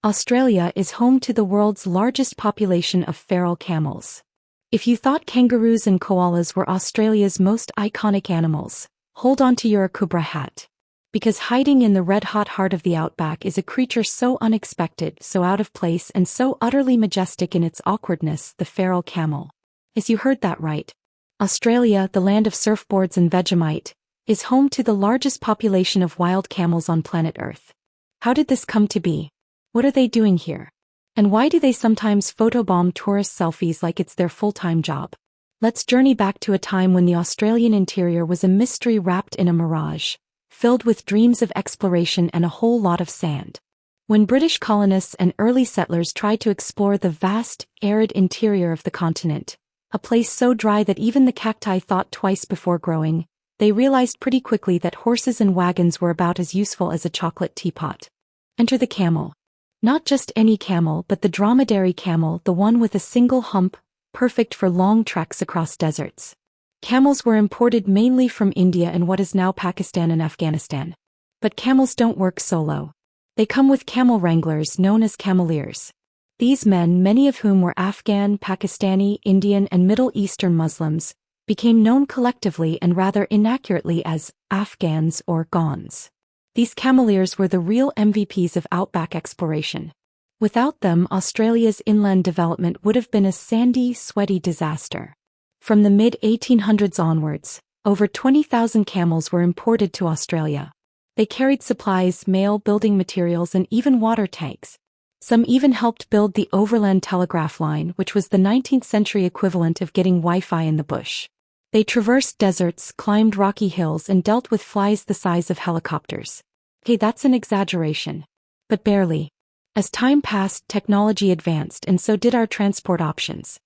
Australia is home to the world's largest population of feral camels. If you thought kangaroos and koalas were Australia's most iconic animals, hold on to your Akubra hat. Because hiding in the red-hot heart of the outback is a creature so unexpected, so out of place, and so utterly majestic in its awkwardness, the feral camel. Yes, you heard that right. Australia, the land of surfboards and Vegemite, is home to the largest population of wild camels on planet Earth. How did this come to be? What are they doing here? And why do they sometimes photobomb tourist selfies like it's their full-time job? Let's journey back to a time when the Australian interior was a mystery wrapped in a mirage, filled with dreams of exploration and a whole lot of sand. When British colonists and early settlers tried to explore the vast, arid interior of the continent, a place so dry that even the cacti thought twice before growing, they realized pretty quickly that horses and wagons were about as useful as a chocolate teapot. Enter the camel. Not just any camel, but the dromedary camel, the one with a single hump, perfect for long treks across deserts. Camels were imported mainly from India and what is now Pakistan and Afghanistan. But camels don't work solo. They come with camel wranglers known as cameleers. These men, many of whom were Afghan, Pakistani, Indian, and Middle Eastern Muslims, became known collectively and rather inaccurately as Afghans or Gons. These cameleers were the real MVPs of outback exploration. Without them, Australia's inland development would have been a sandy, sweaty disaster. From the mid-1800s onwards, over 20,000 camels were imported to Australia. They carried supplies, mail, building materials, and even water tanks. Some even helped build the overland telegraph line, which was the 19th century equivalent of getting Wi-Fi in the bush. They traversed deserts, climbed rocky hills, and dealt with flies the size of helicopters. Okay, that's an exaggeration. But barely. As time passed, technology advanced, and so did our transport options.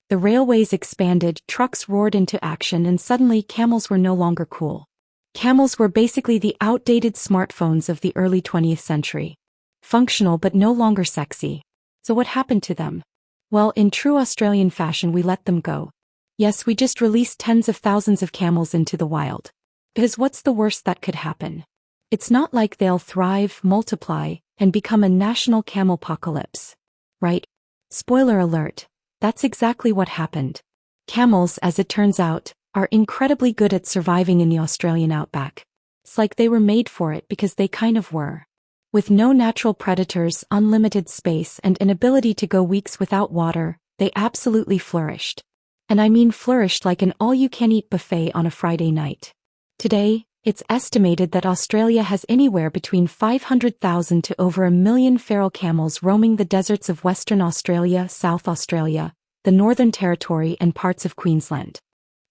The railways expanded, trucks roared into action, and suddenly camels were no longer cool. Camels were basically the outdated smartphones of the early 20th century. Functional but no longer sexy. So what happened to them? Well, in true Australian fashion, we let them go. Yes, we just released tens of thousands of camels into the wild. Because what's the worst that could happen? It's not like they'll thrive, multiply, and become a national camelpocalypse. Right? Spoiler alert, that's exactly what happened. Camels, as it turns out, are incredibly good at surviving in the Australian outback. It's like they were made for it because they kind of were. With no natural predators, unlimited space, and an ability to go weeks without water, they absolutely flourished. And I mean flourished like an all-you-can-eat buffet on a Friday night. Today, it's estimated that Australia has anywhere between 500,000 to over 1 million feral camels roaming the deserts of Western Australia, South Australia, the Northern Territory, and parts of Queensland.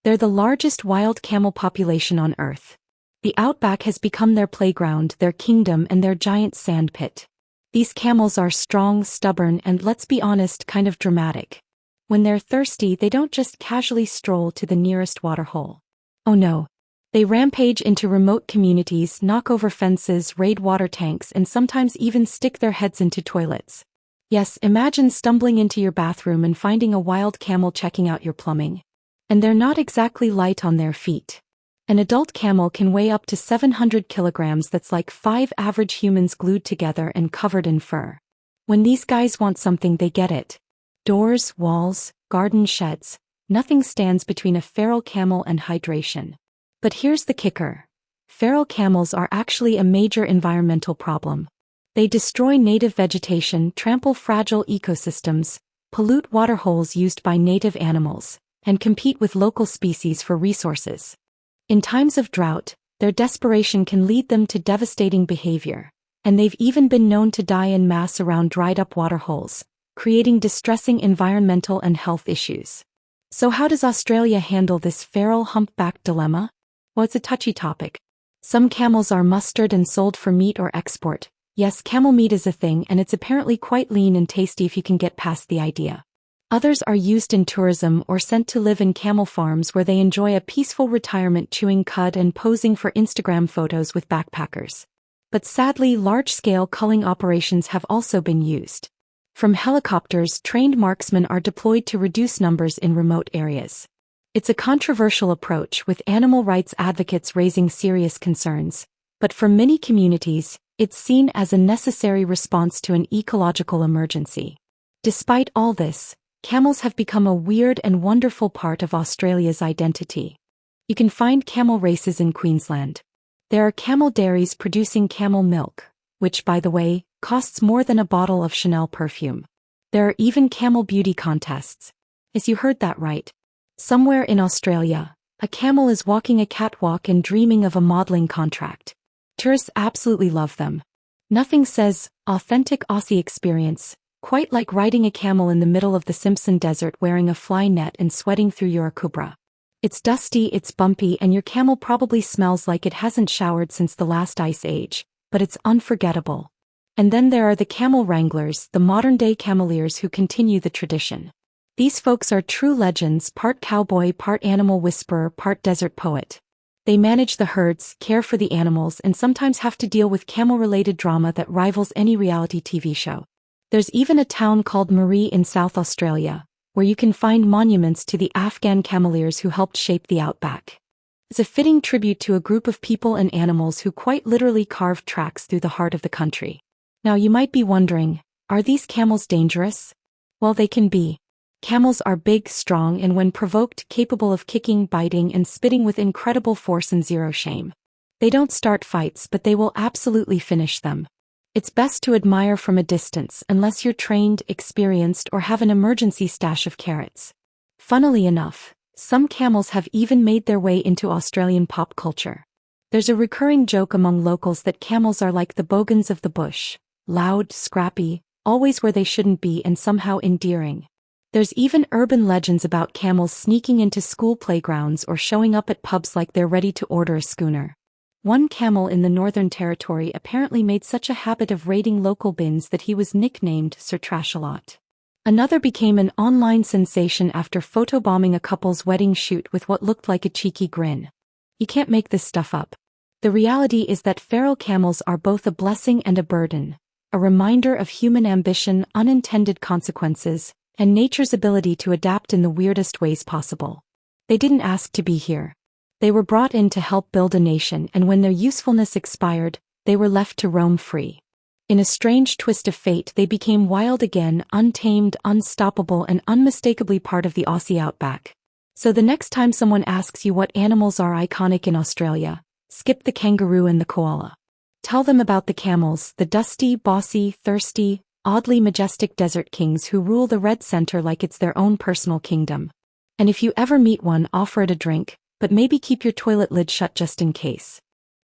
They're the largest wild camel population on Earth. The outback has become their playground, their kingdom, and their giant sandpit. These camels are strong, stubborn, and, let's be honest, kind of dramatic. When they're thirsty, they don't just casually stroll to the nearest waterhole. Oh no. They rampage into remote communities, knock over fences, raid water tanks, and sometimes even stick their heads into toilets. Yes, imagine stumbling into your bathroom and finding a wild camel checking out your plumbing. And they're not exactly light on their feet. An adult camel can weigh up to 700 kilograms. That's like 5 average humans glued together and covered in fur. When these guys want something, they get it. Doors, walls, garden sheds, nothing stands between a feral camel and hydration. But here's the kicker. Feral camels are actually a major environmental problem. They destroy native vegetation, trample fragile ecosystems, pollute waterholes used by native animals, and compete with local species for resources. In times of drought, their desperation can lead them to devastating behavior, and they've even been known to die en masse around dried-up waterholes, creating distressing environmental and health issues. So how does Australia handle this feral humpback dilemma? Well, it's a touchy topic. Some camels are mustered and sold for meat or export. Yes, camel meat is a thing, and it's apparently quite lean and tasty if you can get past the idea. Others are used in tourism or sent to live in camel farms where they enjoy a peaceful retirement chewing cud and posing for Instagram photos with backpackers. But sadly, large-scale culling operations have also been used. From helicopters, trained marksmen are deployed to reduce numbers in remote areas. It's a controversial approach, with animal rights advocates raising serious concerns, but for many communities, It's seen as a necessary response to an ecological emergency. Despite all this, camels have become a weird and wonderful part of Australia's identity. You can find camel races in Queensland. There are camel dairies producing camel milk, which, by the way, costs more than a bottle of Chanel perfume. There are even camel beauty contests. Yes, you heard that right. Somewhere in Australia, a camel is walking a catwalk and dreaming of a modeling contract. Tourists absolutely love them. Nothing says authentic Aussie experience quite like riding a camel in the middle of the Simpson Desert wearing a fly net and sweating through your Kubra. It's dusty, it's bumpy, and your camel probably smells like it hasn't showered since the last ice age, but it's unforgettable. And then there are the camel wranglers, the modern-day cameleers who continue the tradition. These folks are true legends, part cowboy, part animal whisperer, part desert poet. They manage the herds, care for the animals, and sometimes have to deal with camel-related drama that rivals any reality TV show. There's even a town called Maree in South Australia, where you can find monuments to the Afghan cameleers who helped shape the outback. It's a fitting tribute to a group of people and animals who quite literally carved tracks through the heart of the country. Now you might be wondering, are these camels dangerous? Well, they can be. Camels are big, strong, and when provoked, capable of kicking, biting, and spitting with incredible force and zero shame. They don't start fights, but they will absolutely finish them. It's best to admire from a distance unless you're trained, experienced, or have an emergency stash of carrots. Funnily enough, some camels have even made their way into Australian pop culture. There's a recurring joke among locals that camels are like the bogans of the bush, loud, scrappy, always where they shouldn't be, and somehow endearing. There's even urban legends about camels sneaking into school playgrounds or showing up at pubs like they're ready to order a schooner. One camel in the Northern Territory apparently made such a habit of raiding local bins that he was nicknamed Sir Trash-a-Lot. Another became an online sensation after photobombing a couple's wedding shoot with what looked like a cheeky grin. You can't make this stuff up. The reality is that feral camels are both a blessing and a burden, a reminder of human ambition, unintended consequences, and nature's ability to adapt in the weirdest ways possible. They didn't ask to be here. They were brought in to help build a nation, and when their usefulness expired, they were left to roam free. In a strange twist of fate, they became wild again, untamed, unstoppable, and unmistakably part of the Aussie outback. So the next time someone asks you what animals are iconic in Australia, skip the kangaroo and the koala. Tell them about the camels, the dusty, bossy, thirsty, oddly majestic desert kings who rule the red center like it's their own personal kingdom. And if you ever meet one, offer it a drink, but maybe keep your toilet lid shut just in case.